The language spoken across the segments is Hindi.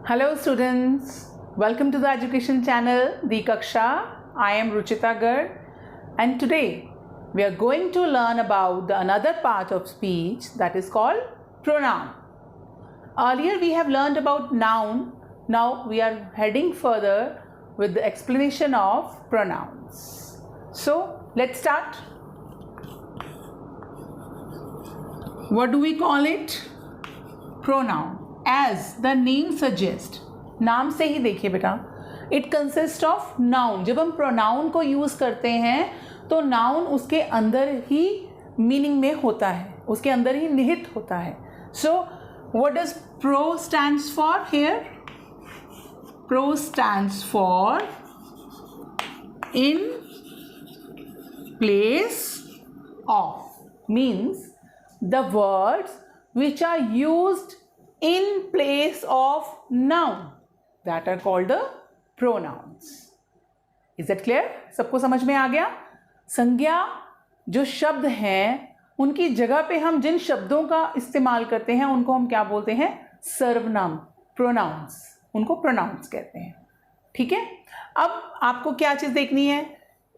Hello students, welcome to the education channel Dikaksha. I am Ruchita Garg and today we are going to learn about another part of speech that is called pronoun. Earlier we have learned about noun, now we are heading further with the explanation of pronouns. So let's start. What do we call it? Pronoun. As the name suggests, नाम से ही देखिए बेटा, it consists of noun. जब हम pronoun को use करते हैं तो noun उसके अंदर ही meaning में होता है, उसके अंदर ही निहित होता है. So what does pro stands for here? Pro stands for in place of, means the words which are used in place of noun that are called the pronouns. Is that clear? सबको समझ में आ गया? संज्ञा जो शब्द हैं उनकी जगह पे हम जिन शब्दों का इस्तेमाल करते हैं उनको हम क्या बोलते हैं? सर्वनाम, प्रोनाउंस. उनको प्रोनाउंस कहते हैं. ठीक है. अब आपको क्या चीज़ देखनी है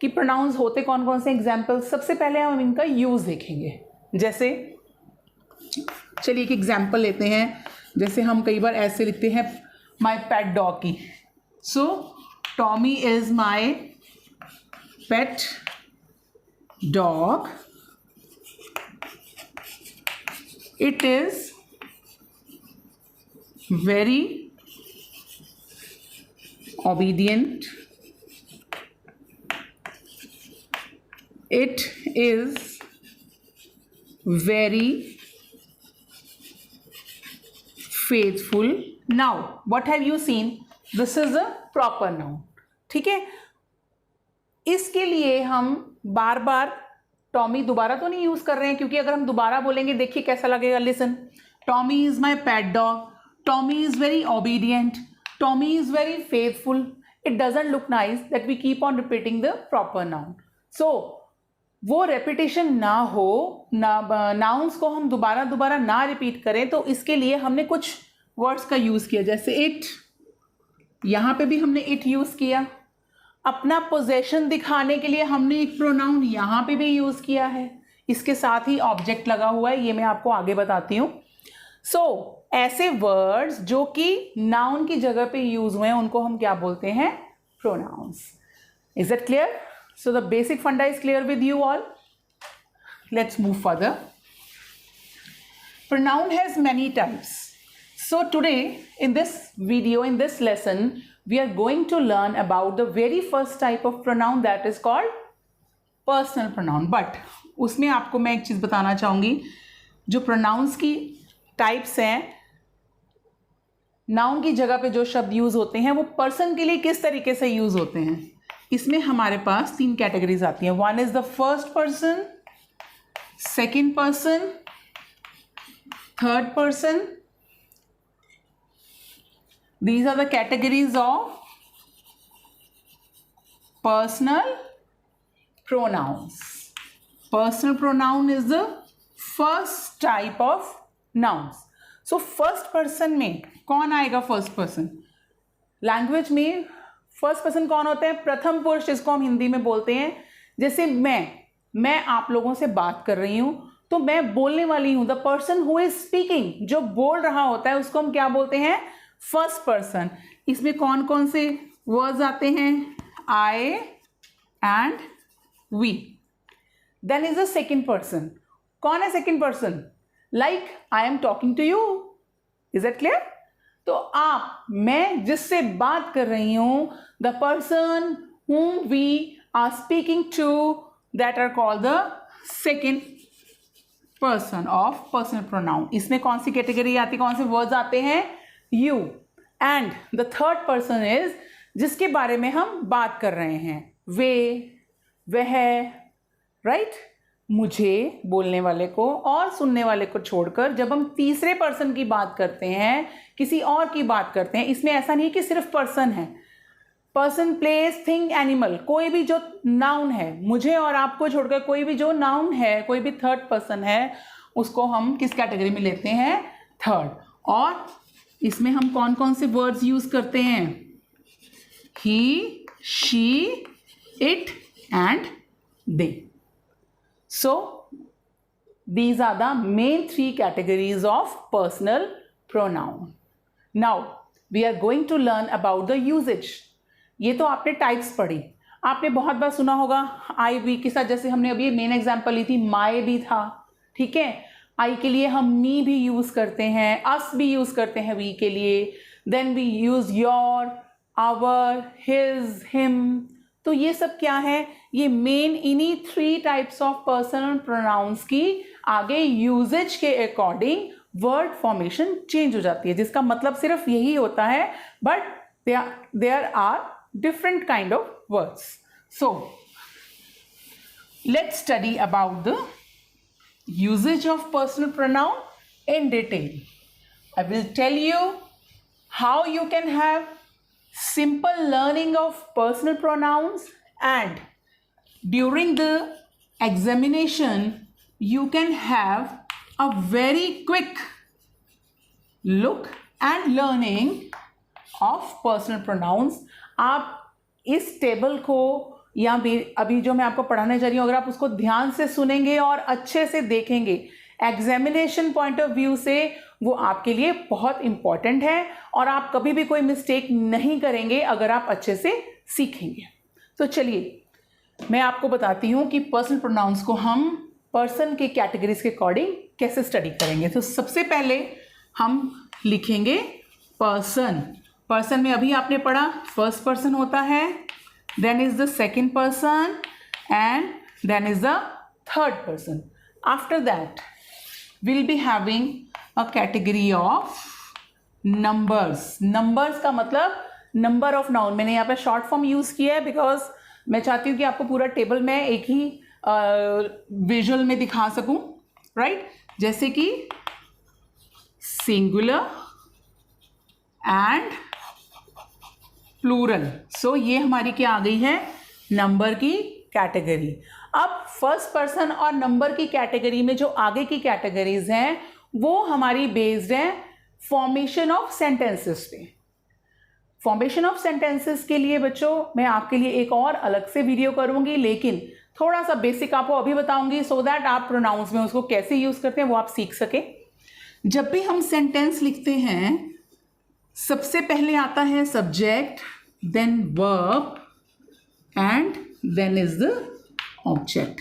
कि प्रोनाउंस होते कौन कौन से. एग्जाम्पल सबसे पहले हम इनका यूज़ देखेंगे. जैसे चलिए एक एग्जाम्पल लेते हैं. जैसे हम कई बार ऐसे लिखते हैं माई पेट डॉग की. So Tommy is my pet dog. It is very obedient. It is very faithful. Now what have you seen? This is a proper noun. ठीक है. इसके लिए हम बार बार टॉमी दोबारा तो नहीं यूज कर रहे हैं, क्योंकि अगर हम दोबारा बोलेंगे देखिए कैसा लगेगा. Listen, Tommy is my pet dog, Tommy is very obedient, Tommy is very faithful. It doesn't look nice that we keep on repeating the proper noun. So वो रेपिटेशन ना हो, नाउन्स को हम दोबारा दोबारा ना रिपीट करें, तो इसके लिए हमने कुछ वर्ड्स का यूज़ किया. जैसे इट, यहाँ पे भी हमने इट यूज़ किया. अपना पोजेशन दिखाने के लिए हमने एक प्रोनाउन यहाँ पे भी यूज़ किया है. इसके साथ ही ऑब्जेक्ट लगा हुआ है, ये मैं आपको आगे बताती हूँ. सो ऐसे वर्ड्स जो कि नाउन की जगह पे यूज़ हुए हैं उनको हम क्या बोलते हैं? Pronouns. Is that clear? So the basic funda is clear with you all. Let's move further. Pronoun has many types. So today in this video, in this lesson, we are going to learn about the very first type of pronoun that is called personal pronoun. But उसमें आपको मैं एक चीज़ बताना चाहूँगी. जो pronouns की types हैं, noun की जगह पे जो शब्द यूज़ होते हैं वो person के लिए किस तरीके से यूज़ होते हैं. इसमें हमारे पास 3 कैटेगरीज आती हैं. One is the first person, second person, third person. These are the categories of personal pronouns. Personal pronoun is the first type of nouns. So first person में कौन आएगा? First person. लैंग्वेज में फर्स्ट पर्सन कौन होता है? प्रथम पुरुष, जिसको हम हिंदी में बोलते हैं. जैसे मैं आप लोगों से बात कर रही हूं तो मैं बोलने वाली हूं. The person who is speaking, जो बोल रहा होता है उसको हम क्या बोलते हैं? First person. इसमें कौन कौन से वर्ड्स आते हैं? I and we. Then is the second person. कौन है second person? Like I am talking to you. Is that clear? तो आप, मैं जिससे बात कर रही हूं, the person whom we are speaking to, that are called the second person of personal pronoun. इसमें कौन सी कैटेगरी आती है, कौन से वर्ड्स आते हैं? you. And the third person is जिसके बारे में हम बात कर रहे हैं. वे, वह, राइट. मुझे, बोलने वाले को, और सुनने वाले को छोड़कर जब हम तीसरे पर्सन की बात करते हैं, किसी और की बात करते हैं, इसमें ऐसा नहीं कि सिर्फ पर्सन है. पर्सन, प्लेस, थिंग, एनिमल, कोई भी जो नाउन है, मुझे और आपको छोड़कर कोई भी जो नाउन है, कोई भी थर्ड पर्सन है, उसको हम किस कैटेगरी में लेते हैं? थर्ड. और इसमें हम कौन कौन से वर्ड्स यूज करते हैं? He, she, it and they. So these are the main three categories of personal pronoun. Now we are going to learn about the usage. ये तो आपने टाइप्स पढ़ी. आपने बहुत बार सुना होगा आई वी के साथ, जैसे हमने अभी मेन एग्जांपल ली थी, माई भी था. ठीक है, आई के लिए हम मी भी यूज करते हैं, अस भी यूज करते हैं वी के लिए. Then we use your, our, his, him. तो ये सब क्या है? ये मेन इन्हीं 3 टाइप्स ऑफ पर्सनल प्रोनाउंस की आगे यूजेज के अकॉर्डिंग वर्ड फॉर्मेशन चेंज हो जाती है, जिसका मतलब सिर्फ यही होता है, but there are different kind of words. So let's study about the usages of personal pronoun in detail. I will tell you how you can have simple learning of personal pronouns, and during the examination you can have a very quick look and learning of personal pronouns. आप इस टेबल को या अभी जो मैं आपको पढ़ाने जा रही हूँ, अगर आप उसको ध्यान से सुनेंगे और अच्छे से देखेंगे, एग्जामिनेशन पॉइंट ऑफ व्यू से वो आपके लिए बहुत इंपॉर्टेंट है, और आप कभी भी कोई मिस्टेक नहीं करेंगे अगर आप अच्छे से सीखेंगे. तो चलिए मैं आपको बताती हूँ कि पर्सनल प्रोनाउंस को हम पर्सन के कैटेगरीज के अकॉर्डिंग कैसे स्टडी करेंगे. तो सबसे पहले हम लिखेंगे पर्सन. पर्सन में अभी आपने पढ़ा फर्स्ट पर्सन होता है, then is the second person and then is the third person. After that we'll be having a category of numbers. numbers का मतलब number of noun. मैंने यहाँ पे शॉर्ट फॉर्म यूज किया है बिकॉज मैं चाहती हूँ कि आपको पूरा टेबल में एक ही विजुअल में दिखा सकूं, राइट? जैसे कि सिंगुलर एंड प्लूरल. सो ये हमारी क्या आ गई है? नंबर की कैटेगरी. अब फर्स्ट पर्सन और नंबर की कैटेगरी में जो आगे की कैटेगरीज हैं वो हमारी बेस्ड हैं फॉर्मेशन ऑफ सेंटेंसेस पे. फॉर्मेशन ऑफ सेंटेंसेस के लिए बच्चों मैं आपके लिए एक और अलग से वीडियो करूंगी, लेकिन थोड़ा सा बेसिक आपको अभी बताऊंगी सो दैट आप प्रोनाउंस में उसको कैसे यूज करते हैं वो आप सीख सके. जब भी हम सेंटेंस लिखते हैं सबसे पहले आता है subject, then verb and then is the object.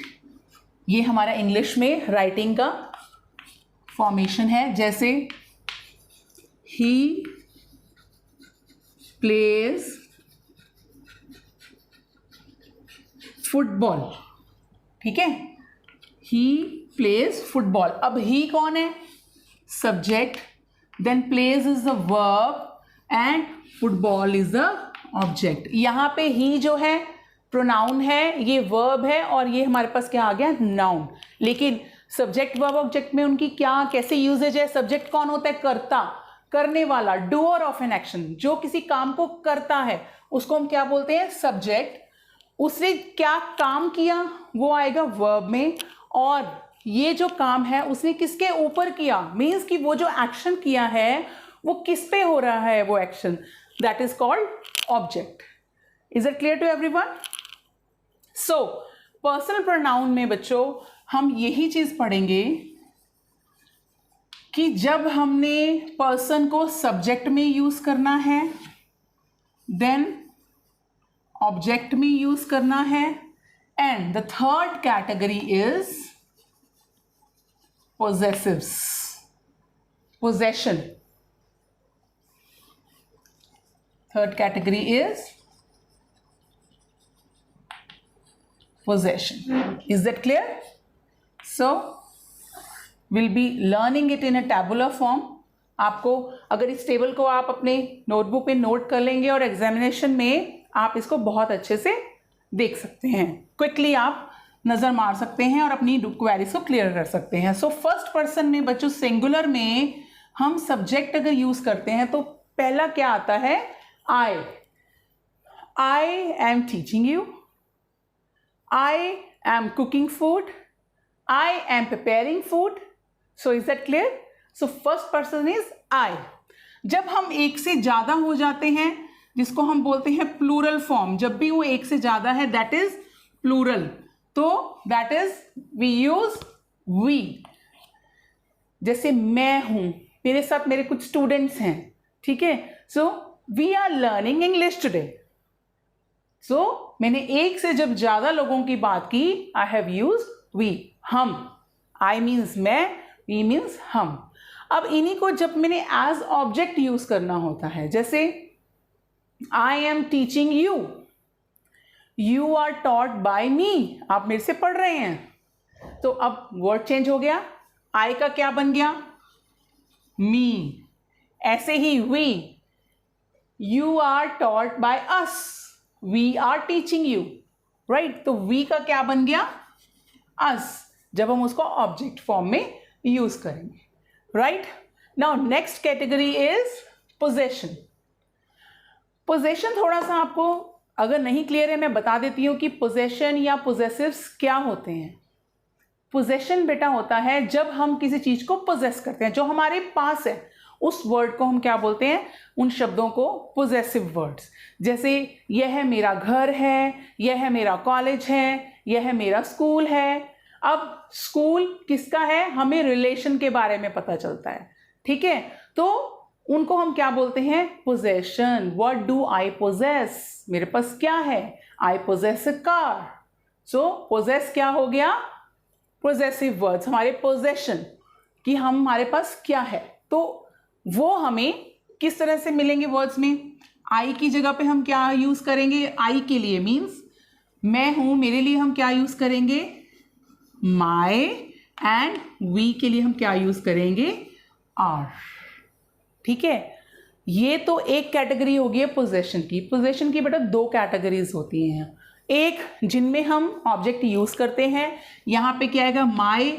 ये हमारा इंग्लिश में राइटिंग का फॉर्मेशन है. जैसे ही प्लेज फुटबॉल. ठीक है, ही प्लेज फुटबॉल. अब ही कौन है? Subject, then plays is the verb and football is the object. यहां पे ही जो है प्रोनाउन है, ये वर्ब है, और ये हमारे पास क्या आ गया? नाउन. लेकिन सब्जेक्ट वर्ब ऑब्जेक्ट में उनकी क्या कैसे यूजेज है? सब्जेक्ट कौन होता है? कर्ता, करने वाला, डूअर ऑफ एन एक्शन. जो किसी काम को करता है उसको हम क्या बोलते हैं? सब्जेक्ट. उसने क्या काम किया वो आएगा वर्ब में, और ये जो काम है उसने किसके ऊपर किया, मीन्स कि वो जो एक्शन किया है वो किस पे हो रहा है वो action, that is called object. Is it clear to everyone? So personal pronoun में बच्चों हम यही चीज पढ़ेंगे कि जब हमने पर्सन को सब्जेक्ट में यूज करना है, देन ऑब्जेक्ट में यूज करना है, and the third category is possessives, possession. Third category is possession. Is that clear? So we'll be learning it in a tabular form. आपको अगर इस टेबल को आप अपने नोटबुक पे नोट कर लेंगे और एग्जामिनेशन में आप इसको बहुत अच्छे से देख सकते हैं, क्विकली आप नज़र मार सकते हैं और अपनी क्वेरीज को क्लियर कर सकते हैं. सो फर्स्ट पर्सन में बच्चों सिंगुलर में हम सब्जेक्ट अगर यूज करते हैं तो पहला क्या आता है? आई am teaching you, I am cooking food, I am preparing food. So is that clear? So first person is I. जब हम एक से ज़्यादा हो जाते हैं, जिसको हम बोलते हैं प्लूरल फॉर्म, जब भी वो एक से ज़्यादा है दैट इज प्लूरल, तो that is we use we. जैसे मैं हूँ, मेरे साथ मेरे कुछ स्टूडेंट्स हैं, ठीक है, so we are learning English today. So मैंने एक से जब ज़्यादा लोगों की बात की, आई हैव यूज वी, हम, आई मीन्स मैं, वी मीन्स हम। अब इन्हीं को जब मैंने एज ऑब्जेक्ट यूज करना होता है, जैसे I am teaching you, you are taught by me, आप मेरे से पढ़ रहे हैं, तो अब वर्ड चेंज हो गया, आई का क्या बन गया, मी। ऐसे ही we, you are taught by us, we are teaching you, right, तो वी का क्या बन गया, अस, जब हम उसको ऑब्जेक्ट फॉर्म में यूज करेंगे, right. Now next category is possession. Possession थोड़ा सा आपको अगर नहीं क्लियर है, मैं बता देती हूँ कि पोजेशन या पोजेसिव्स क्या होते हैं। पोजेशन बेटा होता है जब हम किसी चीज को पोजेस करते हैं, जो हमारे पास है, उस वर्ड को हम क्या बोलते हैं, उन शब्दों को पोजेसिव वर्ड्स। जैसे यह है मेरा घर है, यह है मेरा कॉलेज है, यह है मेरा स्कूल है। अब स्कूल किसका है, हमें रिलेशन के बारे में पता चलता है, ठीक है, तो उनको हम क्या बोलते हैं, possession. What do I possess, मेरे पास क्या है, I possess a car. So possess क्या हो गया, पोजेसिव वर्ड्स, हमारे पोजेशन कि हमारे पास क्या है। तो वो हमें किस तरह से मिलेंगे वर्ड्स में, आई की जगह पे हम क्या यूज करेंगे, आई के लिए मीन्स मैं हूं, मेरे लिए हम क्या यूज करेंगे, माई, एंड वी के लिए हम क्या यूज करेंगे, आर, ठीक है। ये तो एक कैटेगरी होगी पोजेशन की। पोजेशन की बेटा दो कैटेगरीज होती हैं, एक जिनमें हम ऑब्जेक्ट यूज करते हैं, यहाँ पे क्या आएगा, माई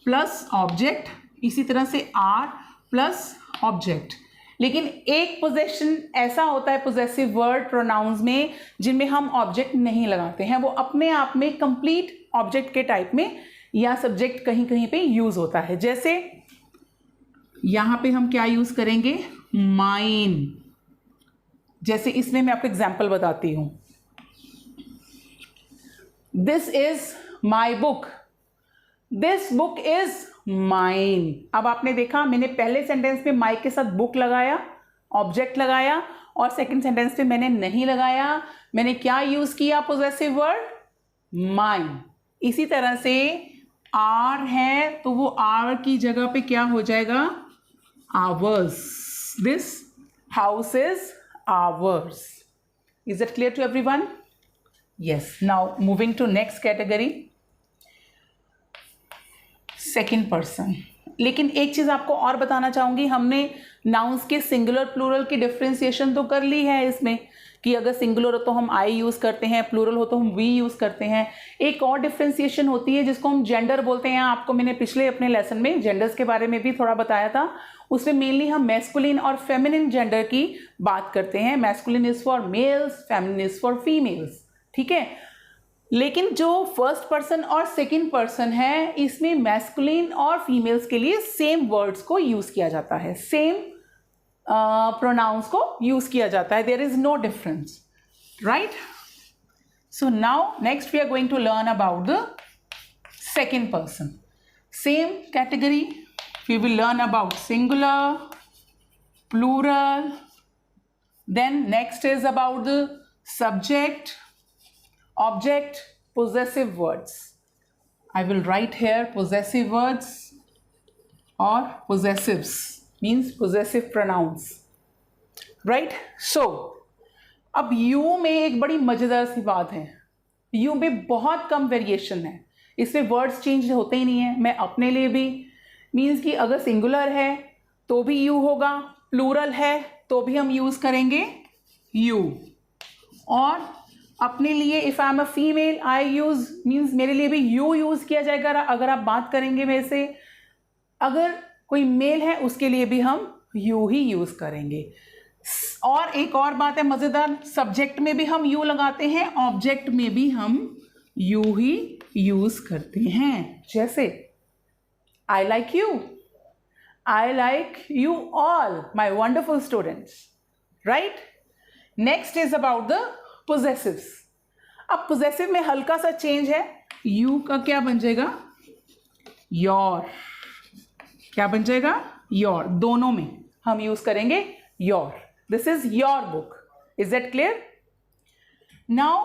प्लस ऑब्जेक्ट, इसी तरह से आर प्लस ऑब्जेक्ट। लेकिन एक पोजेशन ऐसा होता है पोजेसिव वर्ड प्रोनाउंस में जिनमें हम ऑब्जेक्ट नहीं लगाते हैं, वो अपने आप में कंप्लीट ऑब्जेक्ट के टाइप में या सब्जेक्ट कहीं कहीं पे यूज होता है। जैसे यहां पे हम क्या यूज करेंगे, माइन। जैसे इसमें मैं आपको एग्जांपल बताती हूं, this is my book, this book is mine. अब आपने देखा मैंने पहले सेंटेंस में माई के साथ बुक लगाया, ऑब्जेक्ट लगाया, और सेकंड सेंटेंस पे मैंने नहीं लगाया, मैंने क्या यूज किया, पोजेसिव वर्ड माइन। इसी तरह से आर है तो वो आर की जगह पे क्या हो जाएगा, ours, this house is ours. Is it clear to everyone? Yes. Now moving to next category, second person. लेकिन एक चीज आपको और बताना चाहूंगी, हमने नाउन्स के सिंगुलर प्लूरल की डिफ्रेंसिएशन तो कर ली है इसमें, कि अगर सिंगुलर हो तो हम आई यूज करते हैं, प्लूरल हो तो हम वी यूज करते हैं। एक और डिफ्रेंसिएशन होती है जिसको हम जेंडर बोलते हैं। आपको मैंने पिछले अपने लेसन में जेंडर्स के बारे में भी थोड़ा बताया था, उसमें मेनली हम मैस्कुलिन और फेमिनिन जेंडर की बात करते हैं। Masculine is for mails, feminine is for females, ठीक है। लेकिन जो फर्स्ट पर्सन और सेकंड पर्सन है, इसमें मैस्कुलिन और फीमेल्स के लिए सेम वर्ड्स को यूज किया जाता है, सेम प्रोनाउंस को यूज किया जाता है, there is no difference, right. So now next we are going to learn about the second person. Same category, we will learn about singular, plural, then next is about the subject, object, possessive words. I will write here possessive words or possessives, means possessive pronouns, right? So अब you में एक बड़ी मजेदार सी बात है, you में बहुत कम वेरिएशन है, इसमें वर्ड्स चेंज होते ही नहीं है। मैं अपने लिए भी मीन्स कि अगर सिंगुलर है तो भी you होगा, प्लूरल है तो भी हम यूज करेंगे you, और अपने लिए if I am a female I use means मेरे लिए भी यू यूज किया जाएगा अगर आप बात करेंगे मेरे से। अगर कोई मेल है उसके लिए भी हम यू ही यूज करेंगे। और एक और बात है मजेदार, सब्जेक्ट में भी हम यू लगाते हैं, ऑब्जेक्ट में भी हम यू ही यूज करते हैं। जैसे I like you, I like you all, my wonderful students. Right? Next is about the possessives. अब possessive में हल्का सा चेंज है. You का क्या बन जाएगा? Your. क्या बन जाएगा? Your. दोनों में हम यूज करेंगे your. This is your book. Is that clear? Now,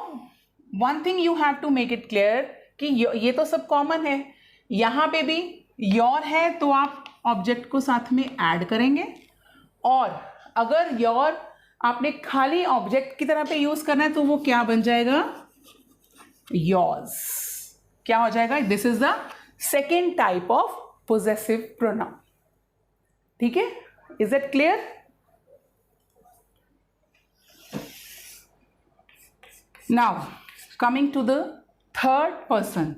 one thing you have to make it clear कि ये तो सब कॉमन है. यहाँ पे भी your है तो आप ऑब्जेक्ट को साथ में ऐड करेंगे, और अगर your आपने खाली ऑब्जेक्ट की तरह पे यूज करना है तो वो क्या बन जाएगा? yours. क्या हो जाएगा? This is the second type of possessive pronoun. ठीक है? Is it clear? Now coming to the third person.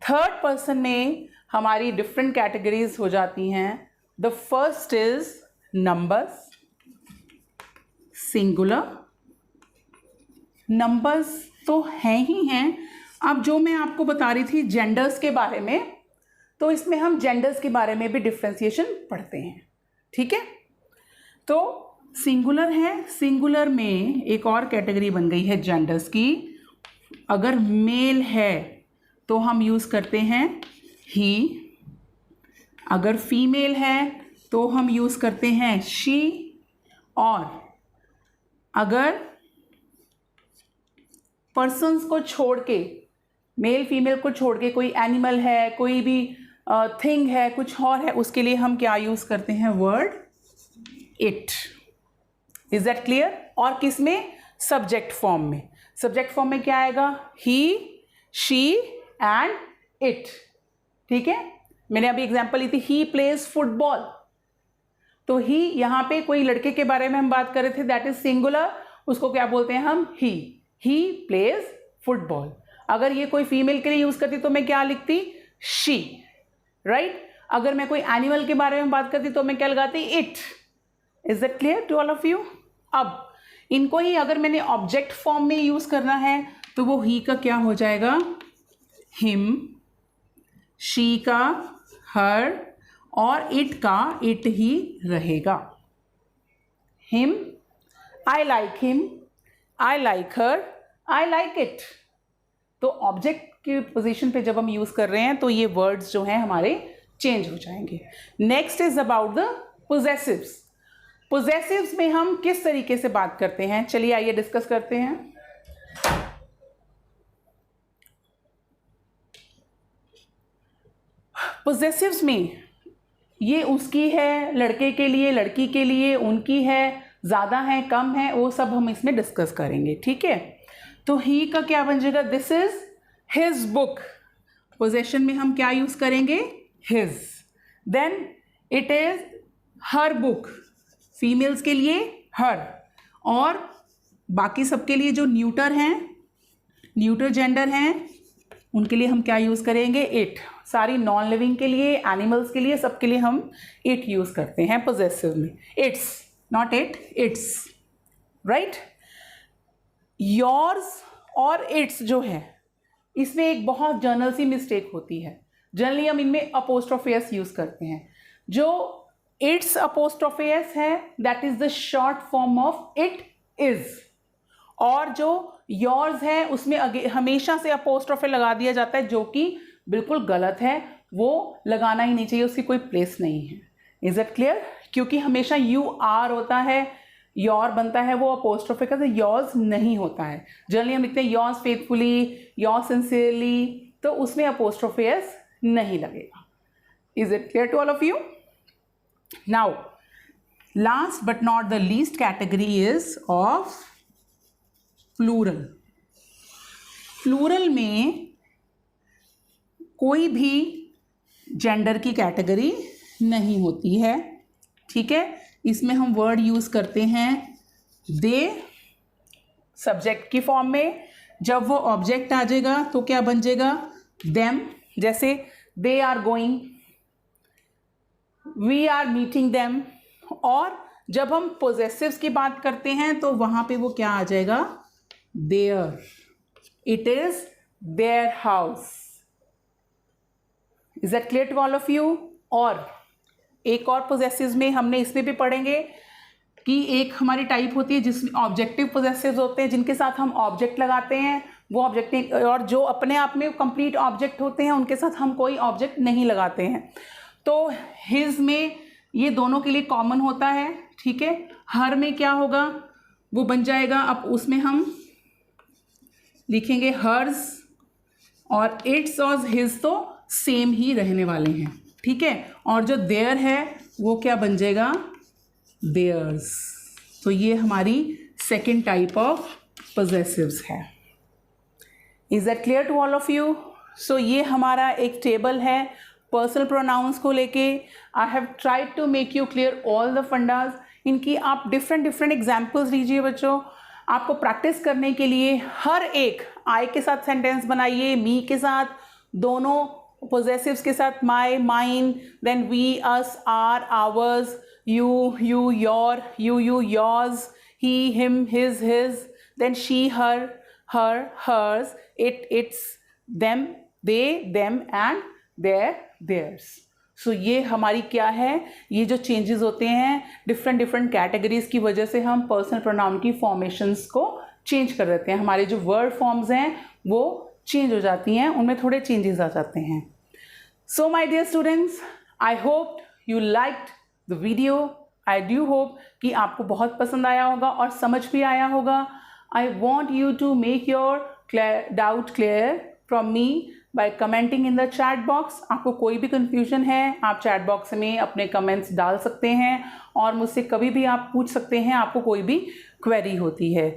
Third person में हमारी डिफरेंट कैटेगरीज हो जाती हैं. The first is numbers, singular. Numbers तो हैं ही हैं. अब जो मैं आपको बता रही थी जेंडर्स के बारे में, तो इसमें हम जेंडर्स के बारे में भी डिफ्रेंसिएशन पढ़ते हैं. ठीक है? तो सिंगुलर है. सिंगुलर में एक और कैटेगरी बन गई है जेंडर्स की. अगर मेल है तो हम यूज़ करते हैं ही. अगर फीमेल है तो हम यूज़ करते हैं शी. और अगर पर्सन्स को छोड़ के, मेल फीमेल को छोड़ के कोई एनिमल है, कोई भी थिंग है, कुछ और है, उसके लिए हम क्या यूज़ करते हैं? Word it. Is that clear? और किस में? सब्जेक्ट फॉर्म में. सब्जेक्ट फॉर्म में क्या आएगा? ही, शी एंड इट. ठीक है? मैंने अभी एग्जांपल ली थी, ही प्लेज फुटबॉल. तो ही यहाँ पे कोई लड़के के बारे में हम बात कर रहे थे, दैट इज सिंगुलर. उसको क्या बोलते हैं हम? He plays football. अगर ये कोई फीमेल के लिए यूज करती तो मैं क्या लिखती? शी. राइट? अगर मैं कोई एनिमल के बारे में बात करती तो मैं क्या लगाती? It. Is that clear to all of you? अब इनको ही अगर मैंने ऑब्जेक्ट फॉर्म में यूज करना है तो वो ही का क्या हो जाएगा? हिम. शी का हर, और इट का इट ही रहेगा. Him, I like him, I like her, I like it. तो ऑब्जेक्ट की पोजीशन पे जब हम यूज कर रहे हैं तो ये वर्ड्स जो हैं हमारे चेंज हो जाएंगे. Next is about the possessives. Possessives में हम किस तरीके से बात करते हैं? चलिए आइए डिस्कस करते हैं. पोजेसिव्स में ये उसकी है, लड़के के लिए, लड़की के लिए, उनकी है, ज़्यादा है, कम है, वो सब हम इसमें डिस्कस करेंगे. ठीक है? तो ही का क्या बन जाएगा? This is his book. Possession में हम क्या यूज़ करेंगे? His. Then it is her book. Females के लिए हर, और बाकी सबके लिए जो न्यूटर हैं, न्यूटर जेंडर हैं, उनके लिए हम क्या यूज़ करेंगे? इट. सारी नॉन लिविंग के लिए, एनिमल्स के लिए, सबके लिए हम इट यूज़ करते हैं पोजेसिव में. It's, not it, it's. Right? Yours और इट्स जो है, इसमें एक बहुत जनरल सी मिस्टेक होती है. जनरली हम इनमें अपोस्ट्रोफी एस यूज़ करते हैं. जो इट्स अपोस्ट्रोफी एस है, that is the short form of it is. और जो योर्स है उसमें हमेशा से अपोस्ट्रोफी लगा दिया जाता है, जो कि बिल्कुल गलत है. वो लगाना ही नहीं चाहिए, उसकी कोई प्लेस नहीं है. Is it clear? क्योंकि हमेशा यू आर होता है, योर बनता है, वो अपोस्ट्रोफी का योर्स नहीं होता है. जनरली हम लिखते हैं योर्स फेथफुली, योर्स सिंसियरली, तो उसमें अपोस्ट्रोफी एस नहीं लगेगा. Is it clear to all of you? Now last but not the least category is of plural. Plural में कोई भी जेंडर की कैटेगरी नहीं होती है. ठीक है? इसमें हम वर्ड यूज़ करते हैं दे सब्जेक्ट की फॉर्म में. जब वो ऑब्जेक्ट आ जाएगा तो क्या बन जाएगा? देम. जैसे they are going, we are meeting them. और जब हम पोजेसिव्स की बात करते हैं तो वहाँ पे वो क्या आ जाएगा? Their. It is their house. Is that clear to all of you? और एक और पोजेसिव्स में हमने इसमें भी पढ़ेंगे कि एक हमारी टाइप होती है जिसमें ऑब्जेक्टिव पोजेसिव्स होते हैं, जिनके साथ हम ऑब्जेक्ट लगाते हैं, वो ऑब्जेक्ट, और जो अपने आप में कंप्लीट ऑब्जेक्ट होते हैं उनके साथ हम कोई ऑब्जेक्ट नहीं लगाते हैं। तो हिज में ये दोनों के लिए कॉमन होता है, ठीक है। हर में क्या होगा, वो बन जाएगा, अब उसमें हम लिखेंगे हर्स, और इट्स और हिज तो सेम ही रहने वाले हैं, ठीक है। और जो देयर है वो क्या बन जाएगा, देयर्स। तो ये हमारी सेकेंड टाइप ऑफ पोजेसिव्स है। Is that clear to all of you? So ये हमारा एक टेबल है पर्सनल प्रोनाउंस को लेके। I have tried to make you clear all the fundas. इनकी आप डिफरेंट एग्जाम्पल्स लीजिए बच्चों। आपको प्रैक्टिस करने के लिए हर एक आई के साथ सेंटेंस बनाइए, मी के साथ, दोनों पोजेसिव्स के साथ, my, mine, then we, us, our, ours, you, your, you, yours, he, him, his, then she, her, hers, its, them, they, them, and theirs. So ये हमारी क्या है, ये जो चेंजेस होते हैं डिफरेंट कैटेगरीज की वजह से हम पर्सनल प्रोनाउन की फॉर्मेशंस को चेंज कर देते हैं। हमारे जो वर्ड फॉर्म्स हैं वो चेंज हो जाती हैं, उनमें थोड़े चेंजेस आ जाते हैं। So my dear students, I hope you liked the video. I do hope कि आपको बहुत पसंद आया होगा और समझ भी आया होगा। I want you to make your doubt clear from me by commenting in the chat box. आपको कोई भी कन्फ्यूजन है, आप चैट बॉक्स में अपने कमेंट्स डाल सकते हैं और मुझसे कभी भी आप पूछ सकते हैं, आपको कोई भी क्वेरी होती है।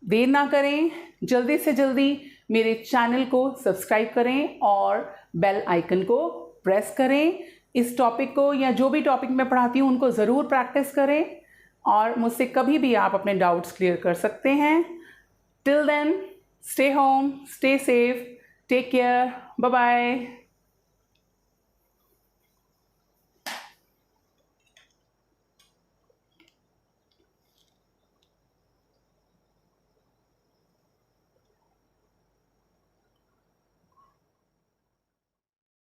देर ना करें, जल्दी से जल्दी मेरे चैनल को सब्सक्राइब करें और बेल आइकन को प्रेस करें। इस टॉपिक को या जो भी टॉपिक मैं पढ़ाती हूँ उनको ज़रूर प्रैक्टिस करें और मुझसे कभी भी आप अपने डाउट्स क्लियर कर सकते हैं। Till then, stay home, stay safe, take care, bye bye.